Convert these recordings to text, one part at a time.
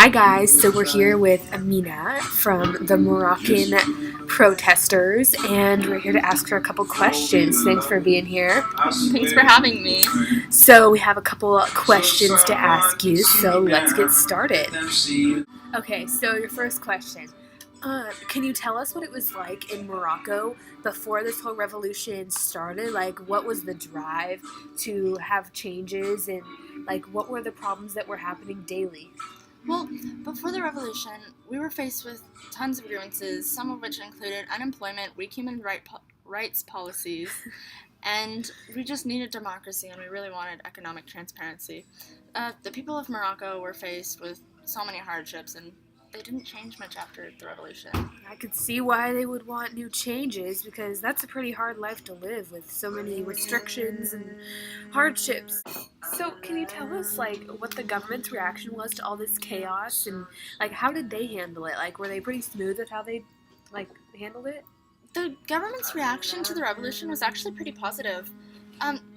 Hi guys, so we're here with Amina from the Moroccan protesters, and we're here to ask her a couple questions. Thanks for being here. Thanks for having me. So we have a couple questions to ask you, so let's get started. Okay, so your first question. Can you tell us what it was like in Morocco before this whole revolution started? Like, what was the drive to have changes, and like, what were the problems that were happening daily? Well, before the revolution, we were faced with tons of grievances, some of which included unemployment, weak human rights policies, and we just needed democracy and we really wanted economic transparency. The people of Morocco were faced with so many hardships and they didn't change much after the revolution. I could see why they would want new changes, because that's a pretty hard life to live with so many restrictions and hardships. So can you tell us, like, what the government's reaction was to all this chaos, and like, how did they handle it? Like, were they pretty smooth with how they handled it? The government's reaction to the revolution was actually pretty positive.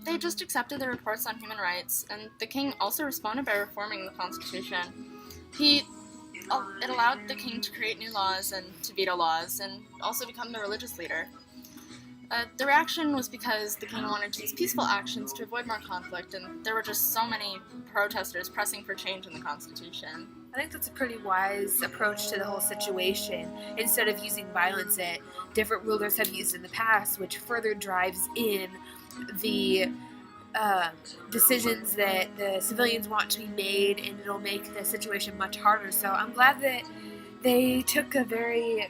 They just accepted the reports on human rights, and the king also responded by reforming the constitution. It allowed the king to create new laws and to veto laws, and also become the religious leader. The reaction was because the king wanted to use peaceful actions to avoid more conflict, and there were just so many protesters pressing for change in the constitution. I think that's a pretty wise approach to the whole situation, instead of using violence that different rulers have used in the past, which further drives in the decisions that the civilians want to be made, and it'll make the situation much harder. So I'm glad that they took a very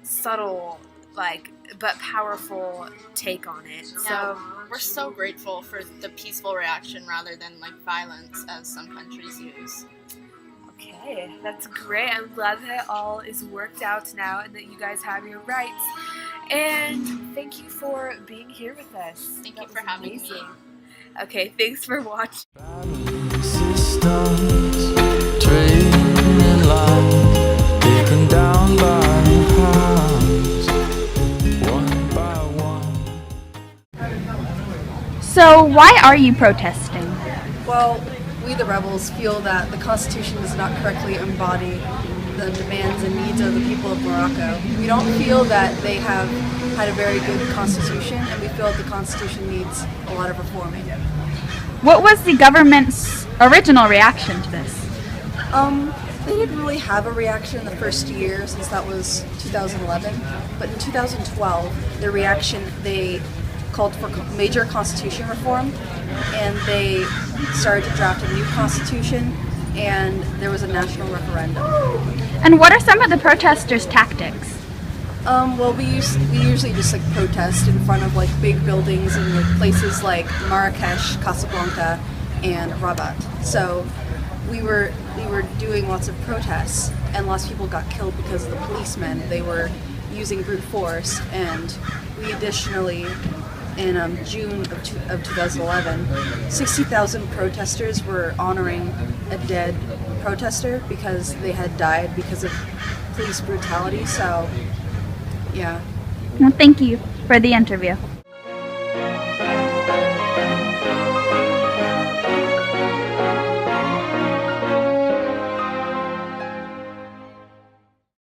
subtle, but powerful take on it. So we're so grateful for the peaceful reaction rather than violence as some countries use. Okay, that's great. I'm glad that all is worked out now and that you guys have your rights. And thank you for being here with us. Thank you for having me. Okay, thanks for watching. So why are you protesting? Well, we the rebels feel that the Constitution does not correctly embody the demands and needs of the people of Morocco. We don't feel that they have had a very good constitution, and we feel that the Constitution needs a lot of reforming. What was the government's original reaction to this? They didn't really have a reaction in the first year, since that was 2011, but in 2012, their reaction, they called for major constitution reform, and they started to draft a new constitution, and there was a national referendum. And what are some of the protesters' tactics? Well, we usually just protest in front of big buildings in places like Marrakesh, Casablanca, and Rabat. So we were doing lots of protests, and lots of people got killed because of the policemen. They were using brute force, and we additionally, in June of 2011, 60,000 protesters were honoring a dead protester because they had died because of police brutality. So, yeah. Well, thank you for the interview.